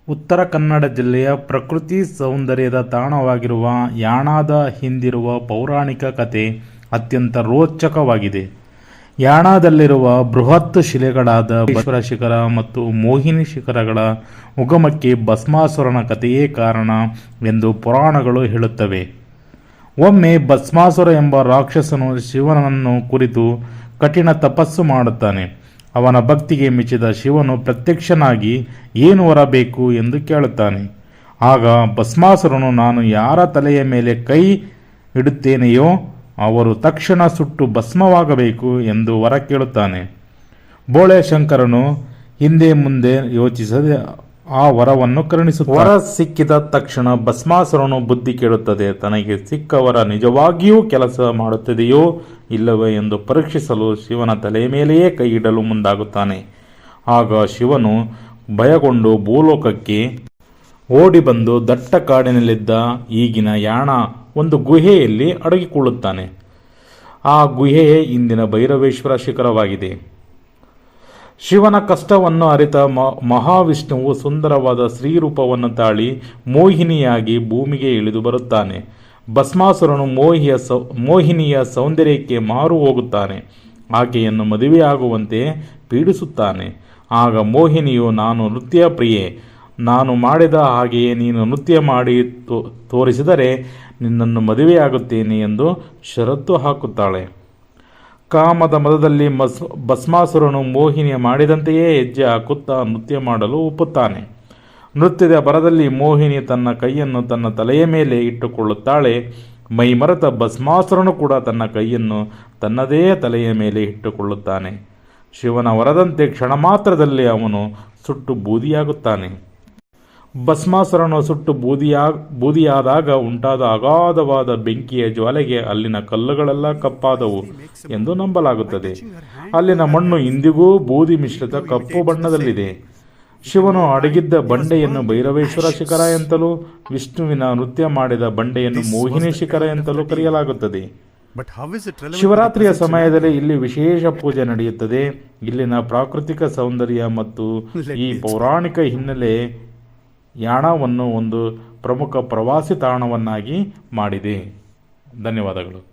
ಉತ್ತರ ಕನ್ನಡ ಜಿಲ್ಲೆಯ ಪ್ರಕೃತಿ ಸೌಂದರ್ಯದ ತಾಣವಾಗಿರುವ ಯಾಣದ ಹಿಂದಿರುವ ಪೌರಾಣಿಕ ಕಥೆ ಅತ್ಯಂತ ರೋಚಕವಾಗಿದೆ. ಯಾಣದಲ್ಲಿರುವ ಬೃಹತ್ ಶಿಲೆಗಳಾದ ಬಸವೇಶ್ವರ ಶಿಖರ ಮತ್ತು ಮೋಹಿನಿ ಶಿಖರಗಳ ಉಗಮಕ್ಕೆ ಭಸ್ಮಾಸುರನ ಕಥೆಯೇ ಕಾರಣ ಎಂದು ಪುರಾಣಗಳು ಹೇಳುತ್ತವೆ. ಒಮ್ಮೆ ಭಸ್ಮಾಸುರ ಎಂಬ ರಾಕ್ಷಸನು ಶಿವನನ್ನು ಕುರಿತು ಕಠಿಣ ತಪಸ್ಸು ಮಾಡುತ್ತಾನೆ. ಅವನ ಭಕ್ತಿಗೆ ಮೆಚ್ಚಿದ ಶಿವನು ಪ್ರತ್ಯಕ್ಷನಾಗಿ ಏನು ವರ ಬೇಕು ಎಂದು ಕೇಳುತ್ತಾನೆ. ಆಗ ಭಸ್ಮಾಸುರನು ನಾನು ಯಾರ ತಲೆಯ ಮೇಲೆ ಕೈ ಇಡುತ್ತೇನೆಯೋ ಅವರು ತಕ್ಷಣ ಸುಟ್ಟು ಭಸ್ಮವಾಗಬೇಕು ಎಂದು ವರ ಕೇಳುತ್ತಾನೆ. ಬೋಳೆ ಶಂಕರನು ಹಿಂದೆ ಮುಂದೆ ಯೋಚಿಸದೆ ಆ ವರವನ್ನು ಕರುಣಿಸುತ್ತಾನೆ. ವರ ಸಿಕ್ಕಿದ ತಕ್ಷಣ ಭಸ್ಮಾಸುರನು ಬುದ್ಧಿ ಕೇಳುತ್ತದೆ. ತನಗೆ ಸಿಕ್ಕ ವರ ನಿಜವಾಗಿಯೂ ಕೆಲಸ ಮಾಡುತ್ತದೆಯೋ ಇಲ್ಲವೇ ಎಂದು ಪರೀಕ್ಷಿಸಲು ಶಿವನ ತಲೆಯ ಮೇಲೆಯೇ ಕೈ ಇಡಲು ಮುಂದಾಗುತ್ತಾನೆ. ಆಗ ಶಿವನು ಭಯಗೊಂಡು ಭೂಲೋಕಕ್ಕೆ ಓಡಿ ಬಂದು ದಟ್ಟ ಕಾಡಿನಲ್ಲಿದ್ದ ಈಗಿನ ಯಾಣ ಒಂದು ಗುಹೆಯಲ್ಲಿ ಅಡಗಿಕೊಳ್ಳುತ್ತಾನೆ. ಆ ಗುಹೆಯೇ ಇಂದಿನ ಭೈರವೇಶ್ವರ ಶಿಖರವಾಗಿದೆ. ಶಿವನ ಕಷ್ಟವನ್ನು ಅರಿತ ಮಹಾವಿಷ್ಣುವು ಸುಂದರವಾದ ಸ್ತ್ರೀರೂಪವನ್ನು ತಾಳಿ ಮೋಹಿನಿಯಾಗಿ ಭೂಮಿಗೆ ಇಳಿದು ಬರುತ್ತಾನೆ. ಭಸ್ಮಾಸುರನು ಮೋಹಿನಿಯ ಸೌಂದರ್ಯಕ್ಕೆ ಮಾರು ಹೋಗುತ್ತಾನೆ. ಆಕೆಯನ್ನು ಮದುವೆಯಾಗುವಂತೆ ಪೀಡಿಸುತ್ತಾನೆ. ಆಗ ಮೋಹಿನಿಯು ನಾನು ನೃತ್ಯ ಪ್ರಿಯೆ, ನಾನು ಮಾಡಿದ ಹಾಗೆಯೇ ನೀನು ನೃತ್ಯ ಮಾಡಿ ತೋರಿಸಿದರೆ ನಿನ್ನನ್ನು ಮದುವೆಯಾಗುತ್ತೇನೆ ಎಂದು ಷರತ್ತು ಹಾಕುತ್ತಾಳೆ. ಕಾಮದ ಮದದಲ್ಲಿ ಭಸ್ಮಾಸುರನು ಮೋಹಿನಿಯ ಮಾಡಿದಂತೆಯೇ ಹೆಜ್ಜೆ ಹಾಕುತ್ತಾ ನೃತ್ಯ ಮಾಡಲು ಒಪ್ಪುತ್ತಾನೆ. ನೃತ್ಯದ ಭರದಲ್ಲಿ ಮೋಹಿನಿ ತನ್ನ ಕೈಯನ್ನು ತನ್ನ ತಲೆಯ ಮೇಲೆ ಇಟ್ಟುಕೊಳ್ಳುತ್ತಾಳೆ. ಮೈಮರೆತ ಭಸ್ಮಾಸುರನು ಕೂಡ ತನ್ನ ಕೈಯನ್ನು ತನ್ನದೇ ತಲೆಯ ಮೇಲೆ ಇಟ್ಟುಕೊಳ್ಳುತ್ತಾನೆ. ಶಿವನ ವರದಂತೆ ಕ್ಷಣ ಮಾತ್ರದಲ್ಲಿ ಅವನು ಸುಟ್ಟು ಬೂದಿಯಾಗುತ್ತಾನೆ. ಭಸ್ಮಾಸುರನು ಸುಟ್ಟು ಬೂದಿಯಾದಾಗ ಉಂಟಾದ ಅಗಾಧವಾದ ಬೆಂಕಿಯ ಜ್ವಾಲೆಗೆ ಅಲ್ಲಿನ ಕಲ್ಲುಗಳೆಲ್ಲ ಕಪ್ಪಾದವು ಎಂದು ನಂಬಲಾಗುತ್ತದೆ. ಅಲ್ಲಿನ ಮಣ್ಣು ಇಂದಿಗೂ ಬೂದಿ ಮಿಶ್ರಿತ ಕಪ್ಪು ಬಣ್ಣದಲ್ಲಿದೆ. ಶಿವನು ಅಡಗಿದ್ದ ಬಂಡೆಯನ್ನು ಭೈರವೇಶ್ವರ ಶಿಖರ ಎಂತಲೂ ವಿಷ್ಣುವಿನ ನೃತ್ಯ ಮಾಡಿದ ಬಂಡೆಯನ್ನು ಮೋಹಿನಿ ಶಿಖರ ಎಂತಲೂ ಕರೆಯಲಾಗುತ್ತದೆ. ಶಿವರಾತ್ರಿಯ ಸಮಯದಲ್ಲಿ ಇಲ್ಲಿ ವಿಶೇಷ ಪೂಜೆ ನಡೆಯುತ್ತದೆ. ಇಲ್ಲಿನ ಪ್ರಾಕೃತಿಕ ಸೌಂದರ್ಯ ಮತ್ತು ಈ ಪೌರಾಣಿಕ ಹಿನ್ನೆಲೆ ಯಾಣವನ್ನು ಒಂದು ಪ್ರಮುಖ ಪ್ರವಾಸಿ ತಾಣವನ್ನಾಗಿ ಮಾಡಿದೆ. ಧನ್ಯವಾದಗಳು.